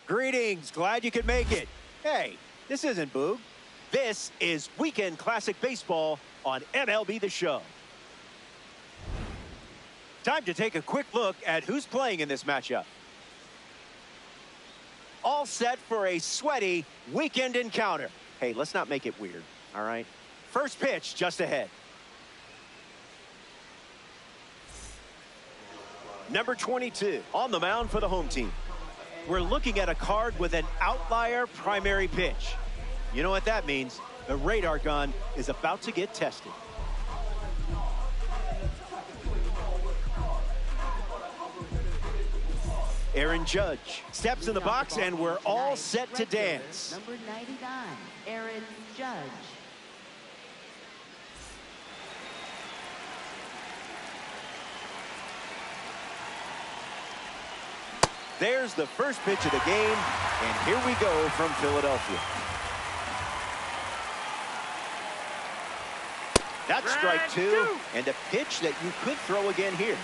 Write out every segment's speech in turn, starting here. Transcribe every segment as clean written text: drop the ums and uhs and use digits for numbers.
Greetings, glad you could make it. Hey, this isn't Boog. This is Weekend Classic Baseball on MLB The Show. Time to take a quick look at who's playing in this matchup. All set for a sweaty weekend encounter. Hey, let's not make it weird, all right? First pitch just ahead. Number 22 on the mound for the home team. We're looking at a card with an outlier primary pitch. You know what that means? The radar gun is about to get tested. Aaron Judge steps in the box, and we're all set to dance. Number 99, Aaron Judge. There's the first pitch of the game, and here we go from Philadelphia. That's strike two, and a pitch that you could throw again here.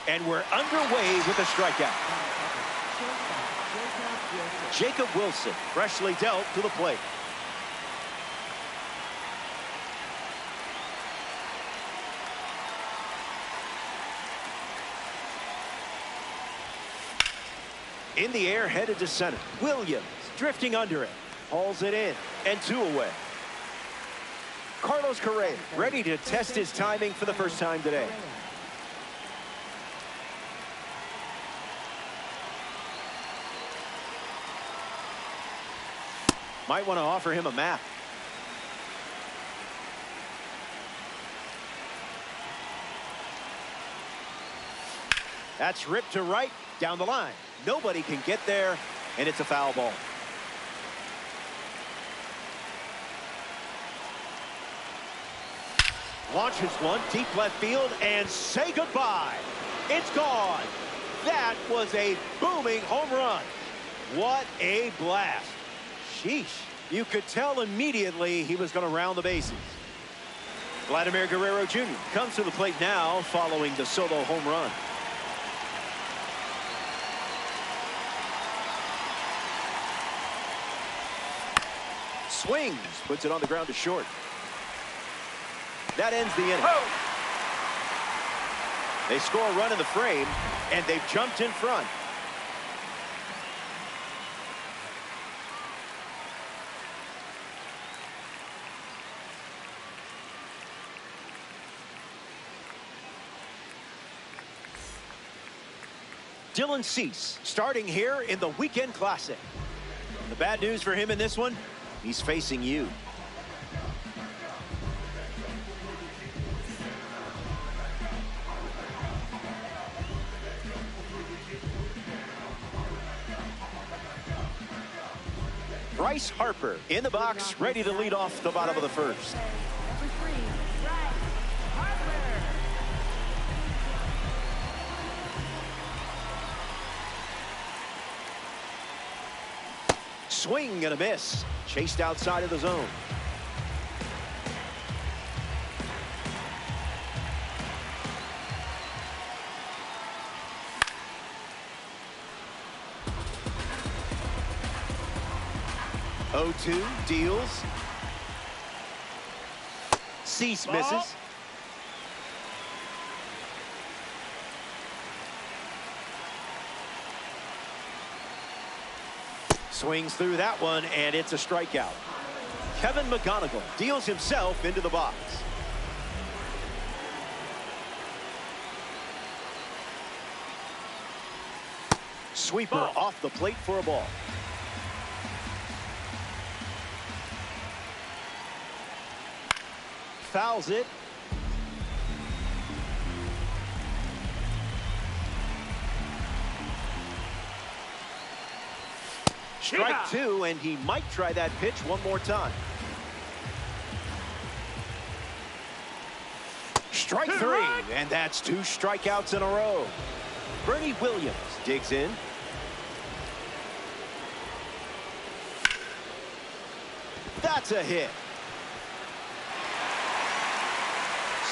And we're underway with a strikeout. Jacob Wilson, freshly dealt to the plate. In the air, headed to center. Williams drifting under it. Hauls it in, and two away. Carlos Correa ready to test his timing for the first time today. Might want to offer him a map. That's ripped to right, down the line. Nobody can get there, and it's a foul ball. Launches one deep left field, and say goodbye. It's gone. That was a booming home run. What a blast. Sheesh. You could tell immediately he was going to round the bases. Vladimir Guerrero Jr. comes to the plate now following the solo home run. Swings, puts it on the ground to short. That ends the inning. They score a run in the frame, and they've jumped in front. Dylan Cease starting here in the Weekend Classic. The bad news for him in this one, he's facing you. Bryce Harper in the box, ready to lead off the bottom of the first. Number 3, Bryce Harper. Swing and a miss. Chased outside of the zone. (0-2) deals. Cease misses. Swings through that one, and it's a strikeout. Kevin McGonigal deals himself into the box. Sweeper off the plate for a ball. Fouls it. Strike two, and he might try that pitch one more time. Strike three, and that's two strikeouts in a row. Bernie Williams digs in. That's a hit.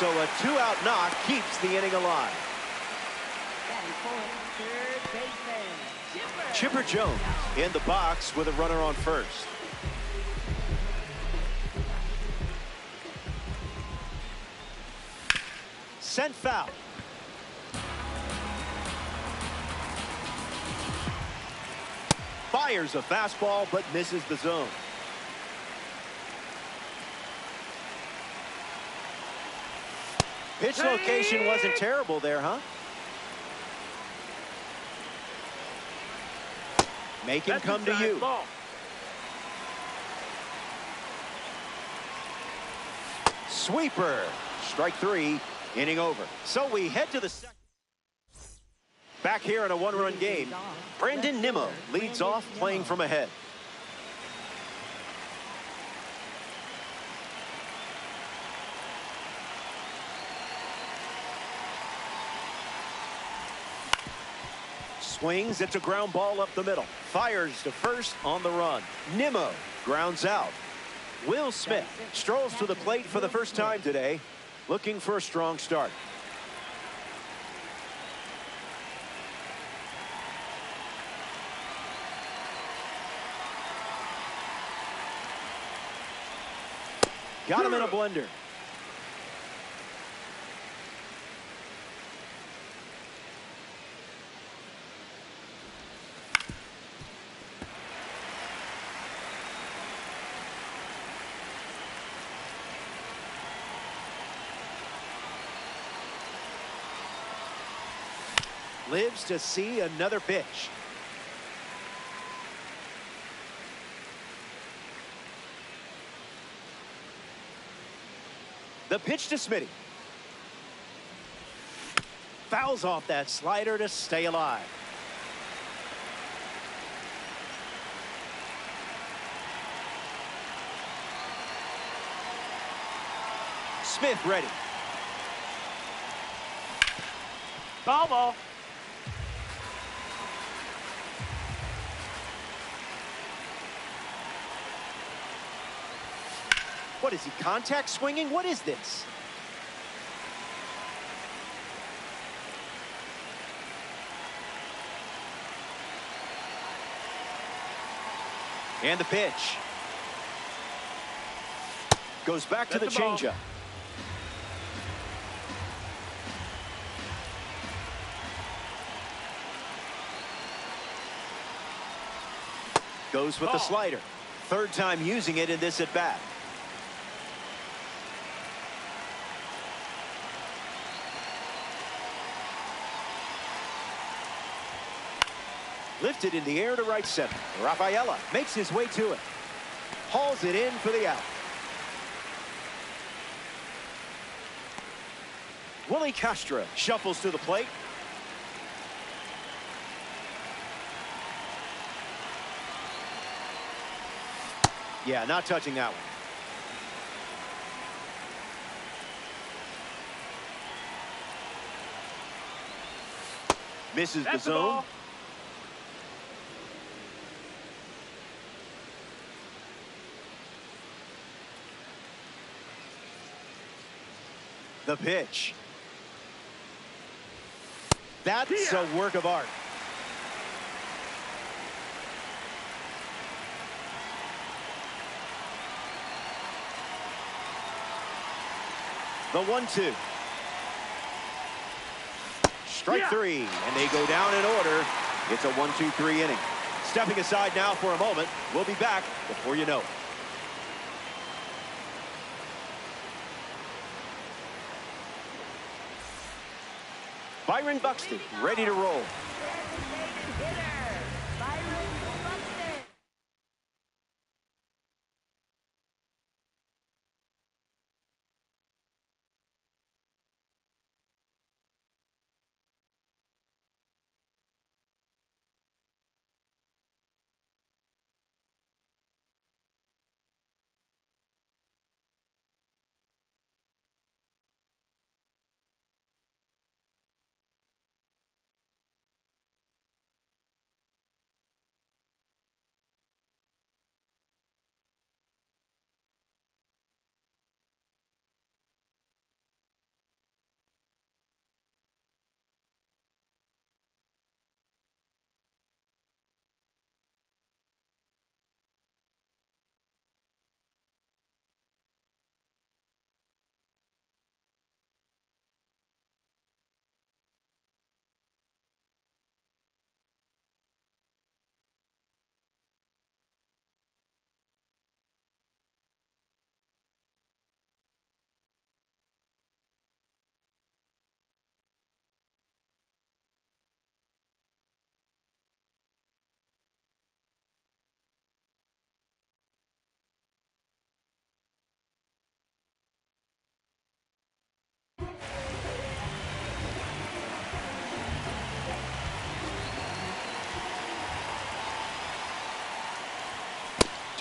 So a two-out knock keeps the inning alive. Batting fourth, third baseman, Chipper Jones in the box with a runner on first. Sent foul. Fires a fastball but misses the zone. Pitch location wasn't terrible there, huh? Make him come to you. Ball. Sweeper. Strike three. Inning over. So we head to the second. Back here in a one-run game, Brandon Nimmo leads off playing from ahead. Swings, it's a ground ball up the middle. Fires to first on the run. Nimmo grounds out. Will Smith strolls to the plate for the first time today, looking for a strong start. Got him in a blender. Lives to see another pitch. The pitch to Smitty. Fouls off that slider to stay alive. Smith ready. Foul ball. What is he, contact swinging? What is this? And the pitch. Goes back to the changeup. Goes with the slider. Third time using it in this at bat. Lifted in the air to right center. Rafaela makes his way to it. Hauls it in for the out. Willie Castro shuffles to the plate. Yeah, not touching that one. Misses the zone. The pitch. That's a work of art. The 1-2. Strike three, and they go down in order. It's a 1-2-3 inning. Stepping aside now for a moment. We'll be back before you know it. Byron Buxton ready to roll.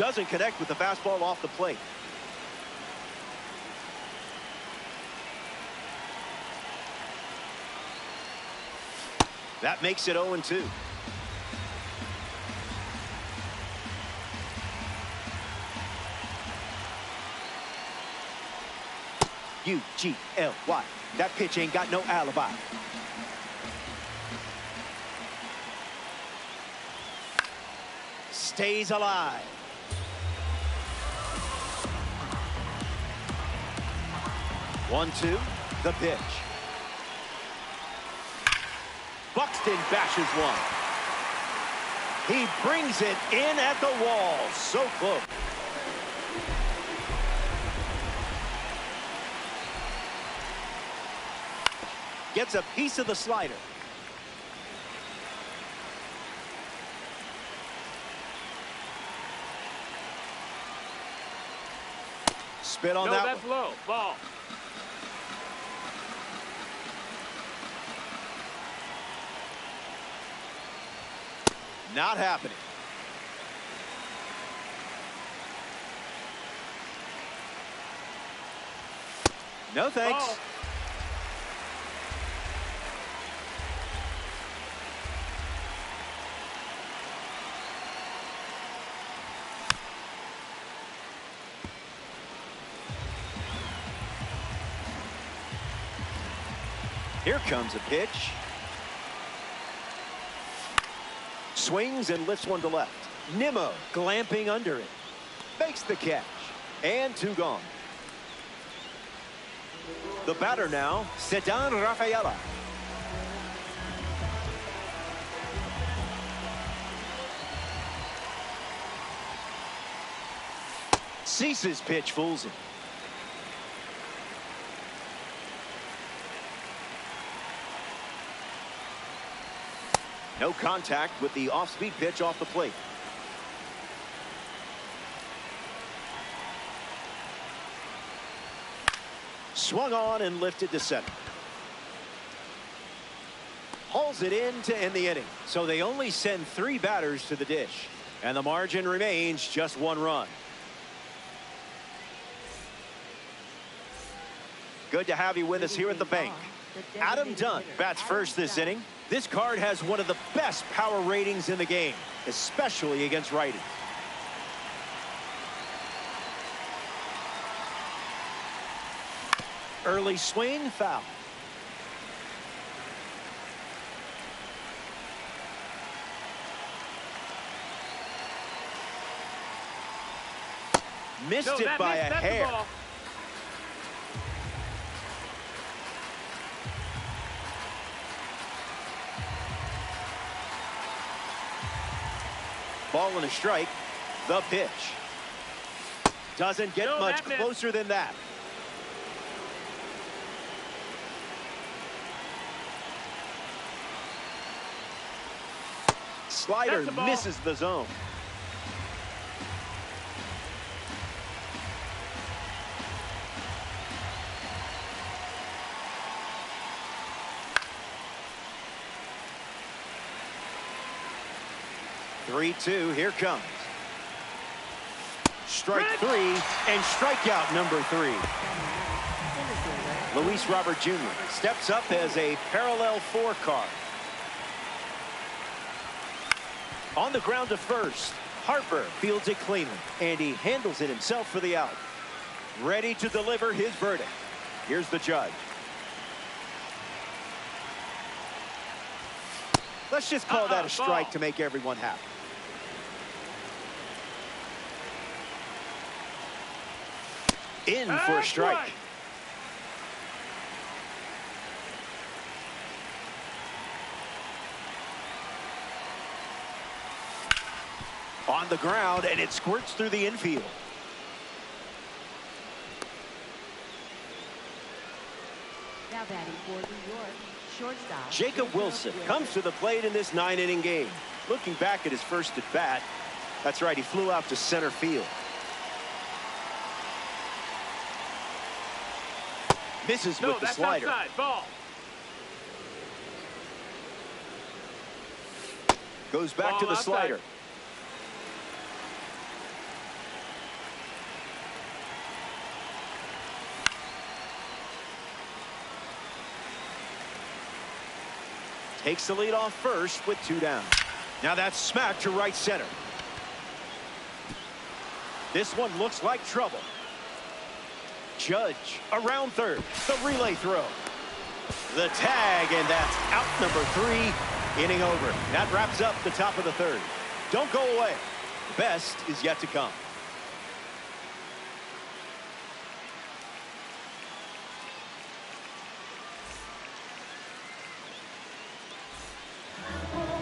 doesn't connect with the fastball off the plate. That makes it 0-2. U-G-L-Y. That pitch ain't got no alibi. Stays alive. One-two. The pitch. Buxton bashes one. He brings it in at the wall. So close. Gets a piece of the slider. Spit on that that's one. low. Ball. Not happening. No thanks. Ball. Here comes a pitch. Swings and lifts one to left. Nimmo glamping under it. Makes the catch. And two gone. The batter now, Ceddanne Rafaela. Cease's pitch fools him. No contact with the off-speed pitch off the plate. Swung on and lifted to center. Hauls it in to end the inning. So they only send 3 batters to the dish. And the margin remains just 1 run. Good to have you with us here at the bank. Adam Dunn bats first this inning. This card has one of the best power ratings in the game, especially against righties. Early swing, foul. Missed it by a hair. Ball and a strike. The pitch. Doesn't get much closer than that. Slider misses the zone. Three-two, here comes. Strike 3 and strikeout number 3. Luis Robert Jr. steps up as a parallel 4 card. On the ground to first. Harper fields it cleanly, and he handles it himself for the out. Ready to deliver his verdict. Here's the judge. Let's just call that a strike to make everyone happy. In for a strike. On the ground, and it squirts through the infield. Now batting for New York, shortstop Jacob Wilson comes to the plate in this 9-inning game. Looking back at his first at bat, that's right, he flew out to center field. Misses with the slider. Outside. Ball. Goes back to the slider. takes the lead off first with 2 down. Now that's smacked to right center. This one looks like trouble. Judge around third. The relay throw. The tag, and that's out number 3. Inning over. That wraps up the top of the 3rd. Don't go away. The best is yet to come.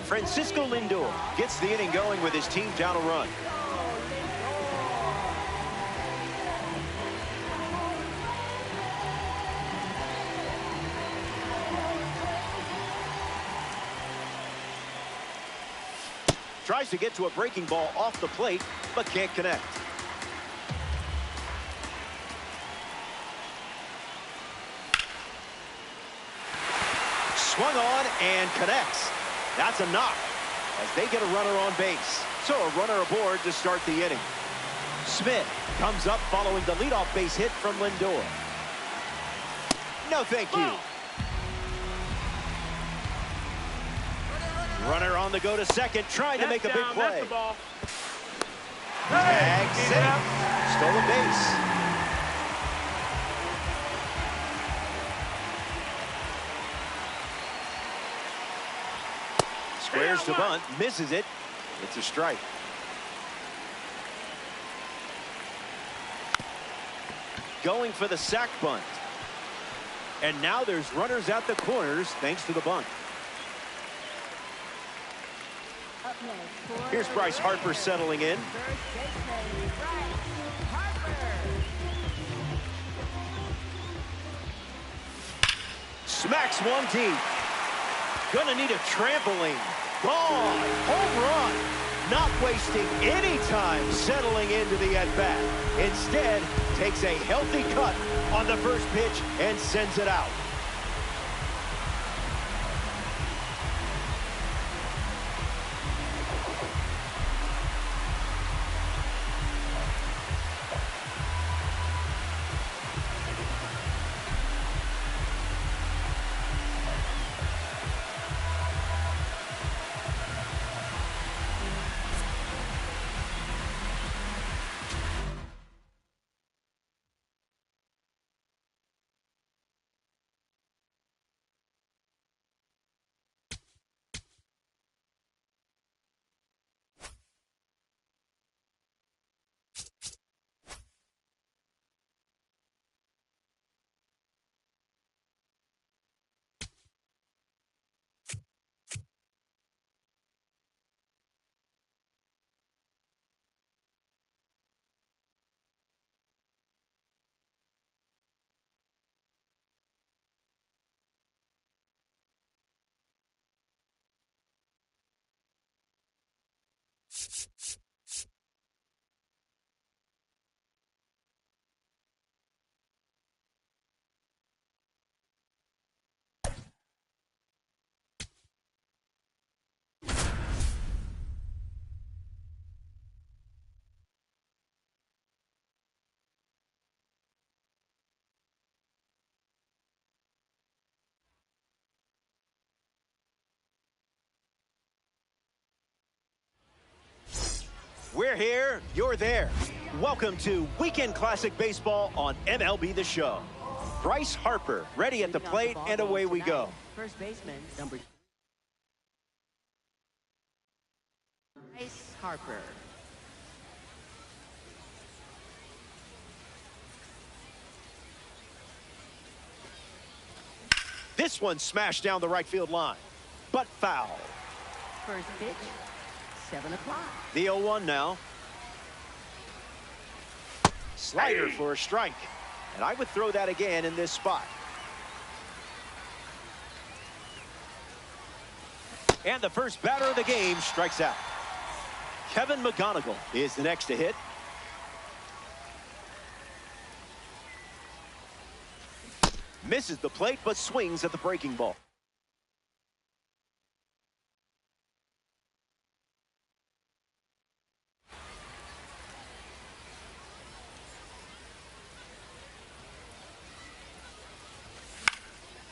Francisco Lindor gets the inning going with his team down a run. Tries to get to a breaking ball off the plate, but can't connect. Swung on and connects. That's a knock as they get a runner on base. So a runner aboard to start the inning. Smith comes up following the leadoff base hit from Lindor. No, thank you. Runner on the go to second, trying to make a big play. Tag safe. Stolen base. Squares to bunt, misses it. It's a strike. Going for the sac bunt. And now there's runners at the corners thanks to the bunt. Here's Bryce Harper settling in. Smacks one deep. Gonna need a trampoline. Gone. Home run. Not wasting any time settling into the at-bat. Instead, takes a healthy cut on the first pitch and sends it out. We're here, you're there. Welcome to Weekend Classic Baseball on MLB The Show. Bryce Harper ready at the plate, and away we go. First baseman, number Bryce Harper. This one smashed down the right field line, but foul. First pitch, 7 o'clock. The 0-1 now. Slider for a strike. And I would throw that again in this spot. And the first batter of the game strikes out. Kevin McGonigal is the next to hit. Misses the plate, but swings at the breaking ball.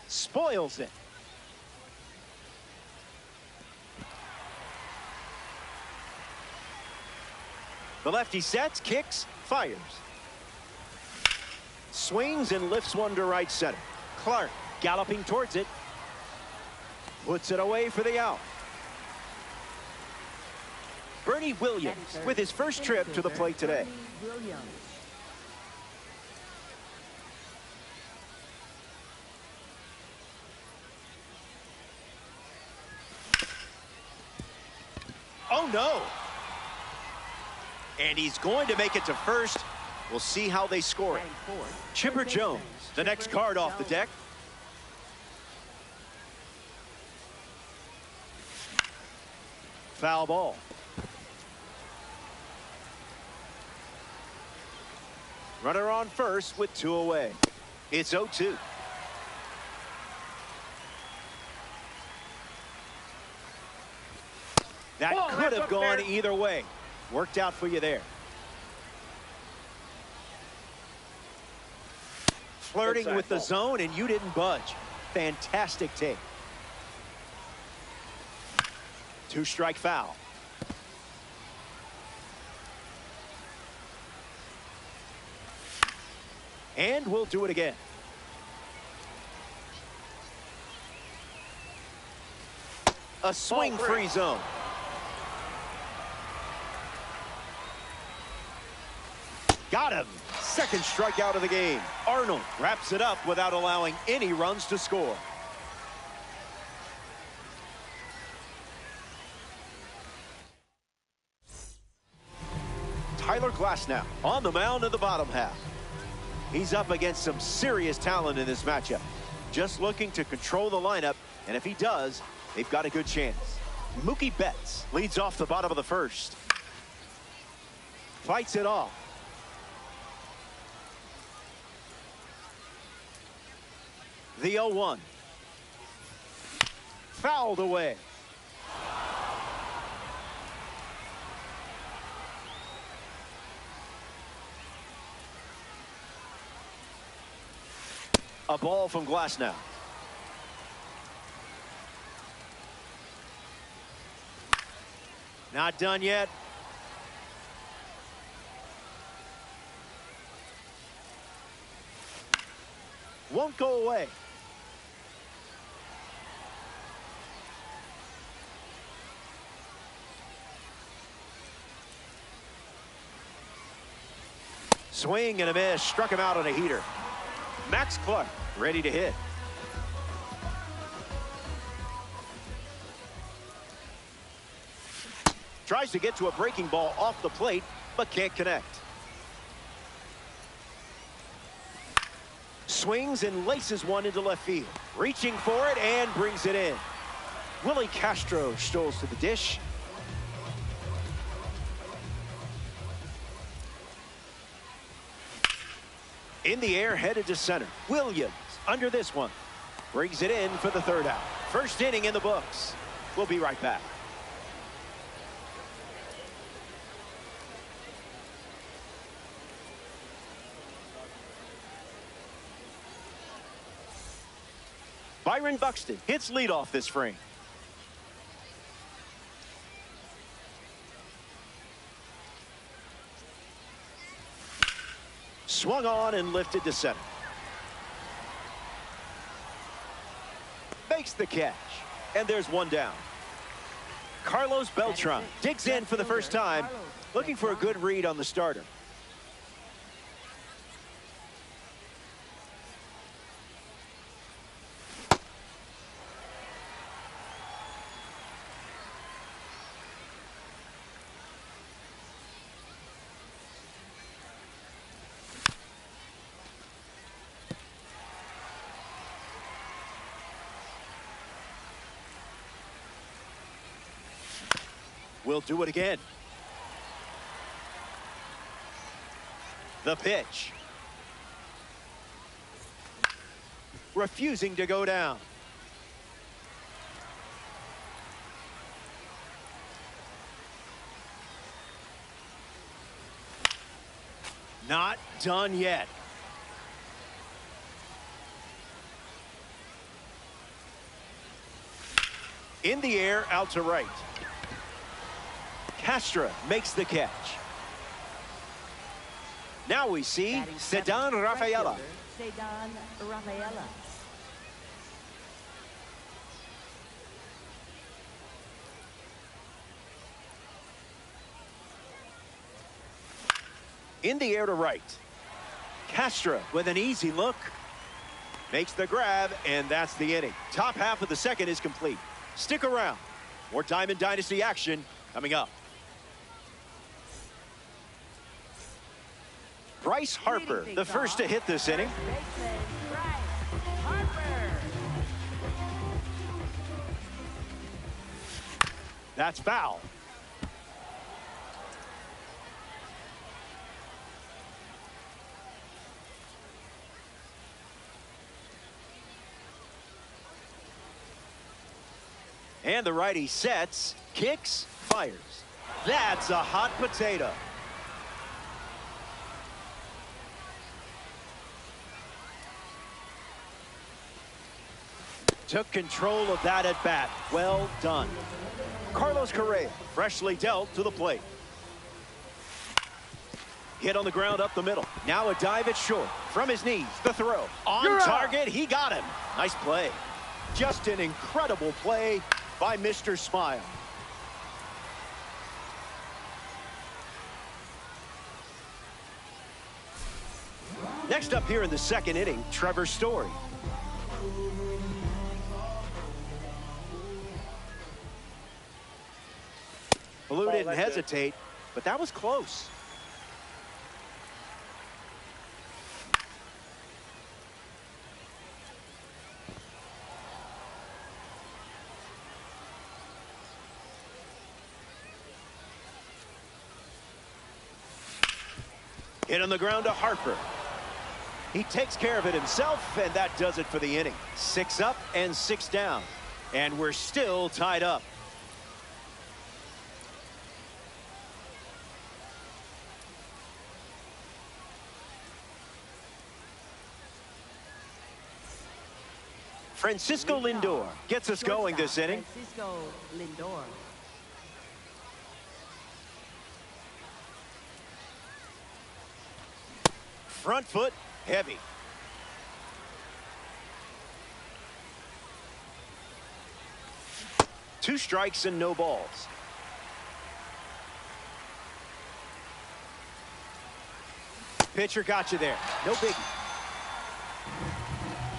Spoils it. The lefty sets, kicks, fires. Swings and lifts one to right center. Clark galloping towards it. Puts it away for the out. Bernie Williams with his first trip to the plate today. Oh, no. And he's going to make it to first. We'll see how they score it. Chipper Jones, the next card off the deck. Foul ball. Runner on first with 2 away. It's 0-2. That could have gone either way. Worked out for you there. Flirting with the zone, and you didn't budge. Fantastic take. 2-strike foul. And we'll do it again. A swing-free zone. Got him. Second strikeout of the game. Arnold wraps it up without allowing any runs to score. Tyler Glasnow on the mound in the bottom half. He's up against some serious talent in this matchup. Just looking to control the lineup, and if he does, they've got a good chance. Mookie Betts leads off the bottom of the first. Fights it off. The 0-1. Fouled away. A ball from Glasnow. Not done yet. Won't go away. Swing and a miss. Struck him out on a heater. Max Clark ready to hit. Tries to get to a breaking ball off the plate, but can't connect. Swings and laces one into left field. Reaching for it and brings it in. Willie Castro strolls to the dish. In the air, headed to center. Williams under this one. Brings it in for the third out. First inning in the books. We'll be right back. Byron Buxton hits leadoff this frame. Swung on and lifted to center. Makes the catch. And there's one down. Carlos Beltran digs in for the first time, looking for a good read on the starter. We'll do it again. The pitch. Refusing to go down. Not done yet. In the air, out to right. Castro makes the catch. Now we see Batting Sedan seventh, right Rafaela. fielder, Sedan Rafaela. In the air to right. Castro with an easy look. Makes the grab, and that's the inning. Top half of the second is complete. Stick around. More Diamond Dynasty action coming up. Bryce Harper, the first to hit this inning. Baseman, Bryce Harper. That's foul. And the righty sets, kicks, fires. That's a hot potato. Took control of that at bat. Well done. Carlos Correa, freshly dealt to the plate. Hit on the ground up the middle. Now a dive at short. From his knees, the throw. On target, he got him. Nice play. Just an incredible play by Mr. Smile. Next up here in the second inning, Trevor Story. Blue didn't hesitate, but that was close. Hit on the ground to Harper. He takes care of it himself, and that does it for the inning. 6 up and 6 down. And we're still tied up. Francisco Lindor gets us going this inning. Francisco Lindor. Front foot, heavy. Two strikes and no balls. Pitcher got you there. No biggie.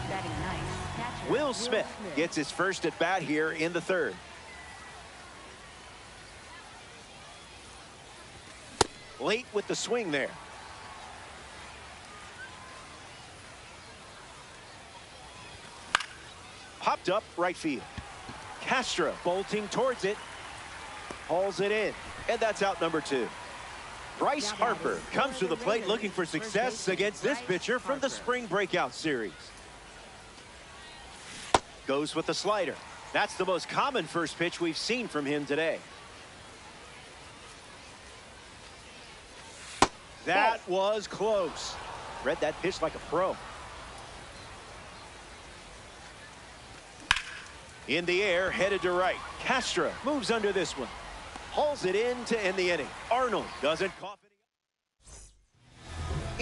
Batting ninth, catcher Will Smith gets his first at bat here in the third. Late with the swing there. Popped up right field. Castro bolting towards it. Hauls it in. And that's out number 2. Bryce Harper comes to the plate looking for success against this pitcher from the spring breakout series. Goes with the slider. That's the most common first pitch we've seen from him today. That was close. Read that pitch like a pro. In the air, headed to right. Castro moves under this one. Hauls it in to end the inning. Arnold doesn't cough it.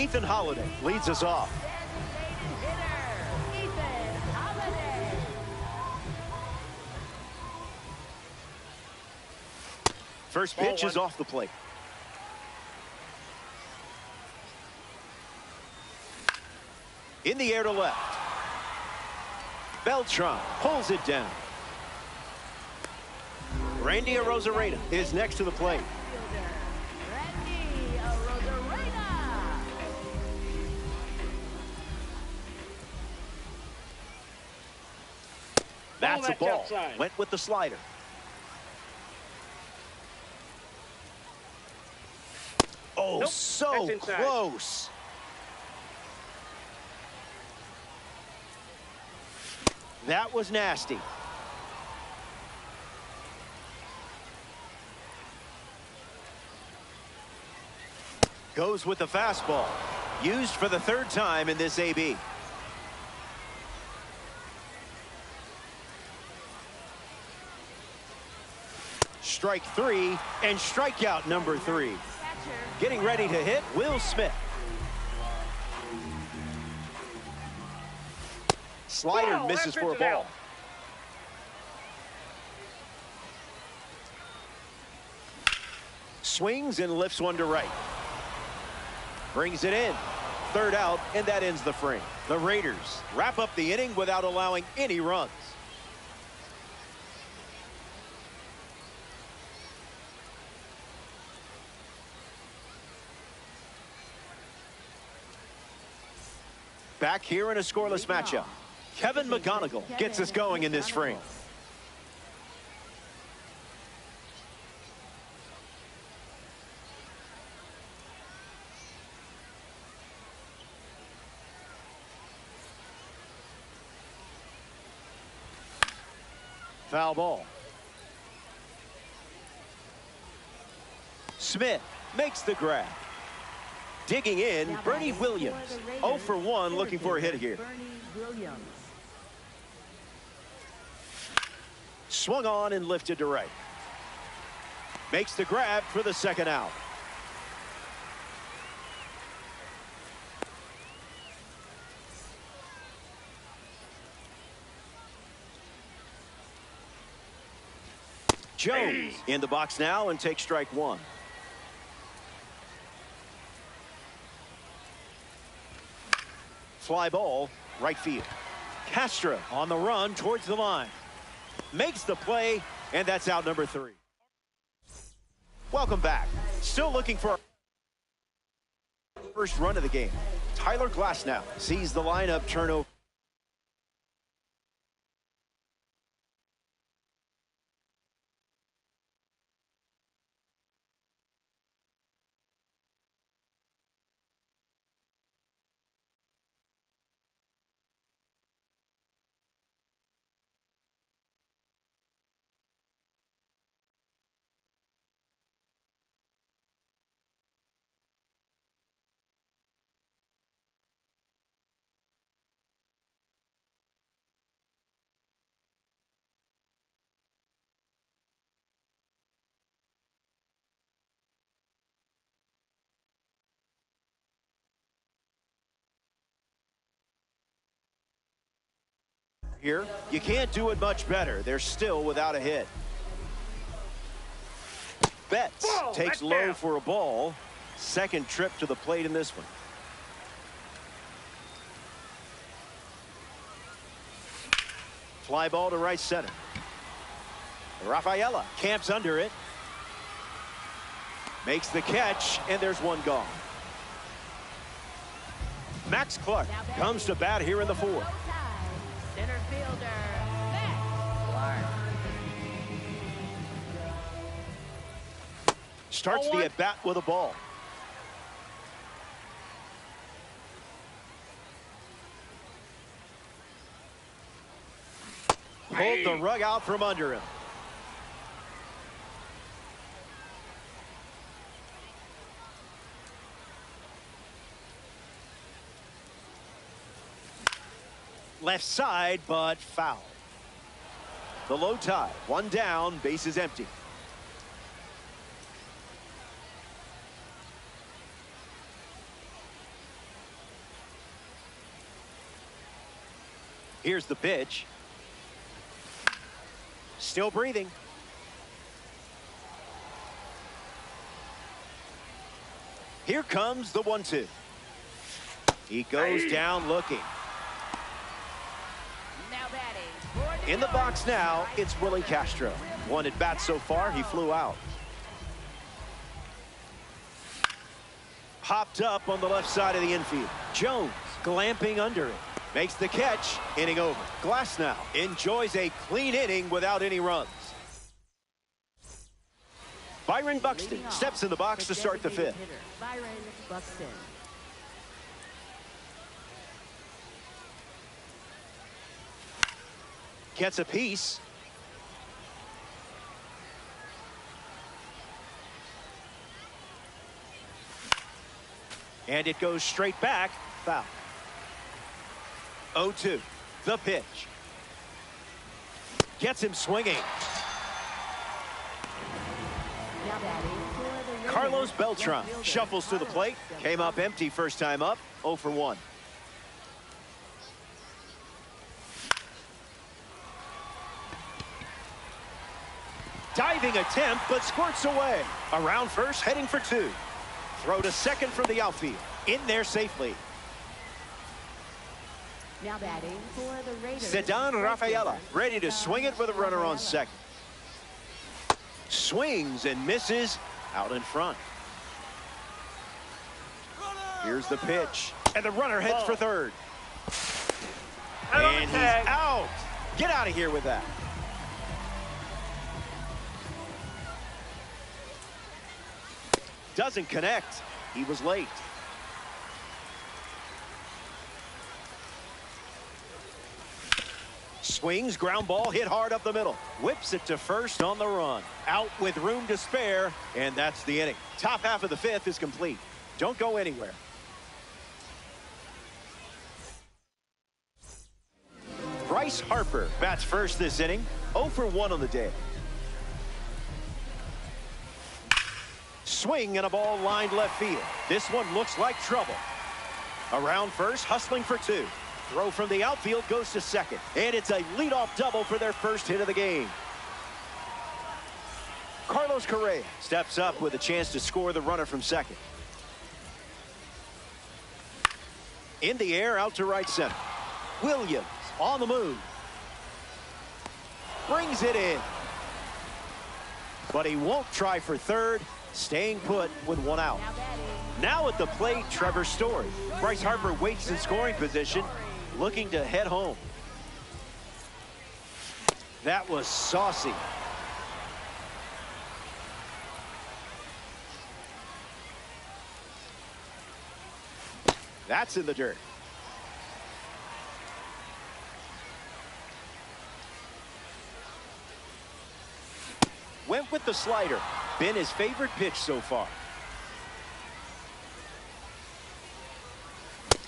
Ethan Holliday leads us off. First pitch is off the plate. In the air to left. Beltran pulls it down. Randy Arozarena is next to the plate. Randy Arozarena. That's a ball. Went with the slider. Oh, so close. That was nasty. Goes with the fastball. Used for the third time in this AB. Strike 3 and strikeout number 3. Getting ready to hit Will Smith. Slider misses for a ball. Swings and lifts one to right. Brings it in. Third out, and that ends the frame. The Raiders wrap up the inning without allowing any runs. Back here in a scoreless matchup. Kevin McGonigal gets us going in this frame. Foul ball. Smith makes the grab. Digging in, Bernie Williams. 0 for 1, looking for a hit here. Swung on and lifted to right. Makes the grab for the second out. Jones in the box now and takes strike one. Fly ball, right field. Castro on the run towards the line. Makes the play, and that's out number 3. Welcome back. Still looking for first run of the game. Tyler Glasnow sees the lineup turn over. Here, you can't do it much better. They're still without a hit. Betts takes low for a ball. Second trip to the plate in this one. Fly ball to right center. Rafaela camps under it. Makes the catch, and there's one gone. Max Clark comes to bat here in the 4th. Center fielder, Max Clark. Starts the at-bat with a ball. Pulled the rug out from under him. Left side, but foul. The low tie, one down, base is empty. Here's the pitch. Still breathing. Here comes the 1-2. He goes down looking. In the box now, it's Willie Castro. One at bat so far, he flew out. Popped up on the left side of the infield. Jones glamping under it. Makes the catch, inning over. Glasnow enjoys a clean inning without any runs. Byron Buxton steps in the box to start the 5th. Byron Buxton. Gets a piece. And it goes straight back. Foul. 0-2. The pitch. Gets him swinging. Carlos Beltran shuffles to the plate. Came up empty first time up. 0 for 1. Diving attempt, but squirts away. Around first, heading for two. Throw to second from the outfield. In there safely. Now batting for the Raiders. Ceddanne Rafaela ready to swing it with a runner on second. Swings and misses out in front. Here's the pitch. And the runner heads for third. And he's out. Get out of here with that. Doesn't connect. He was late. Swings, ground ball, hit hard up the middle. Whips it to first on the run. Out with room to spare, and that's the inning. Top half of the fifth is complete. Don't go anywhere. Bryce Harper bats first this inning. 0 for 1 on the day. Swing and a ball lined left field. This one looks like trouble. Around first, hustling for two. Throw from the outfield goes to second. And it's a leadoff double for their first hit of the game. Carlos Correa steps up with a chance to score the runner from second. In the air, out to right center. Williams on the move. Brings it in. But he won't try for third. Staying put with one out. Now at the plate, Trevor Story. Bryce Harper waits in scoring position, looking to head home. That was saucy. That's in the dirt. Went with the slider. Been his favorite pitch so far.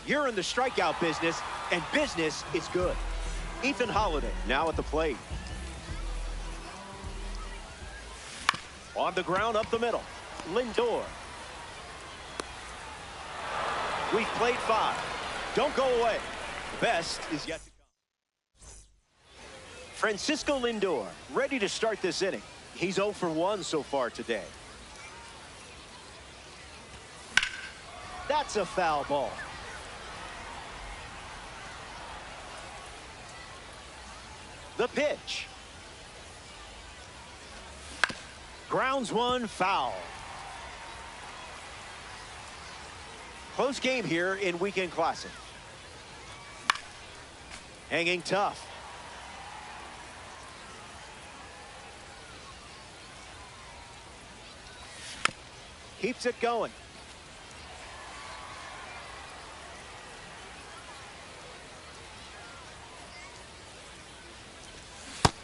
You're in the strikeout business, and business is good. Ethan Holiday now at the plate. On the ground up the middle. Lindor. We've played 5. Don't go away. The best is yet to come. Francisco Lindor ready to start this inning. He's 0 for 1 so far today. That's a foul ball. The pitch. Grounds one, foul. Close game here in Weekend Classic. Hanging tough. Keeps it going.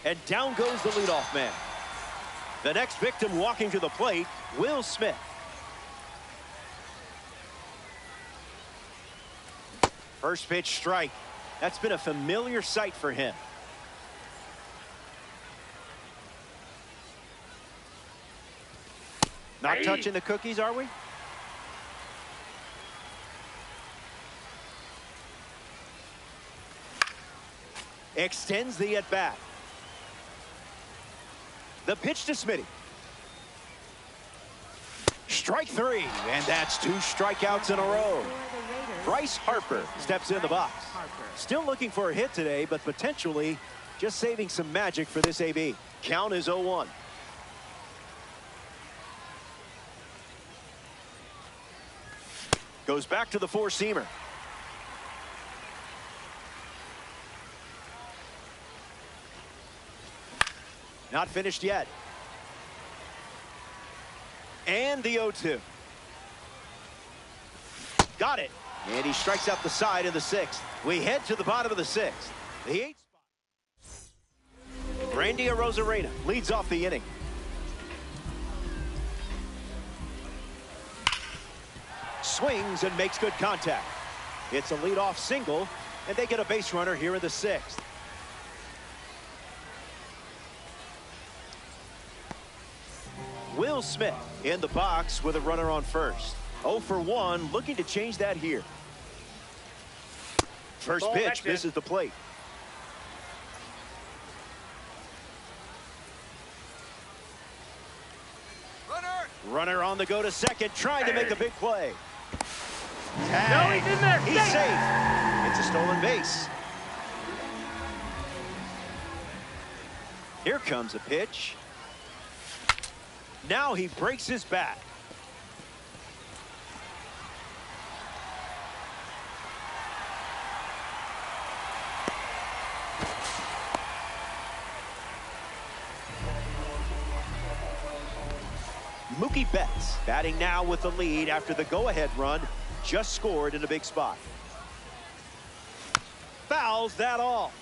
And down goes the leadoff man. The next victim walking to the plate, Will Smith. First pitch strike. That's been a familiar sight for him. Not touching the cookies, are we? Extends the at-bat. The pitch to Smitty. Strike 3, and that's 2 strikeouts in a row. Bryce Harper steps in the box. Still looking for a hit today, but potentially just saving some magic for this AB. Count is 0-1. Goes back to the four-seamer. Not finished yet. And the 0-2. Got it. And he strikes out the side in the 6th. We head to the bottom of the 6th. The 8th spot. Randy Arozarena leads off the inning. Swings and makes good contact. It's a leadoff single, and they get a base runner here in the 6th. Will Smith in the box with a runner on first. 0 for 1, looking to change that here. First pitch misses the plate. Runner on the go to second, trying to make a big play. Tag. No, he's in there. He's safe. It's a stolen base. Here comes a pitch. Now he breaks his back. Mlb26 batting now with the lead after the go-ahead run just scored in a big spot. Fouls that off.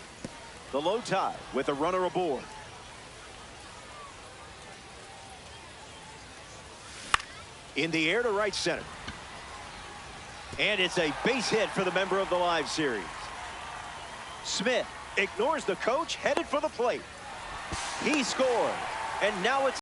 The low tie with a runner aboard. In the air to right center. And it's a base hit for the member of the live series. Smith ignores the coach, headed for the plate. He scored. And now it's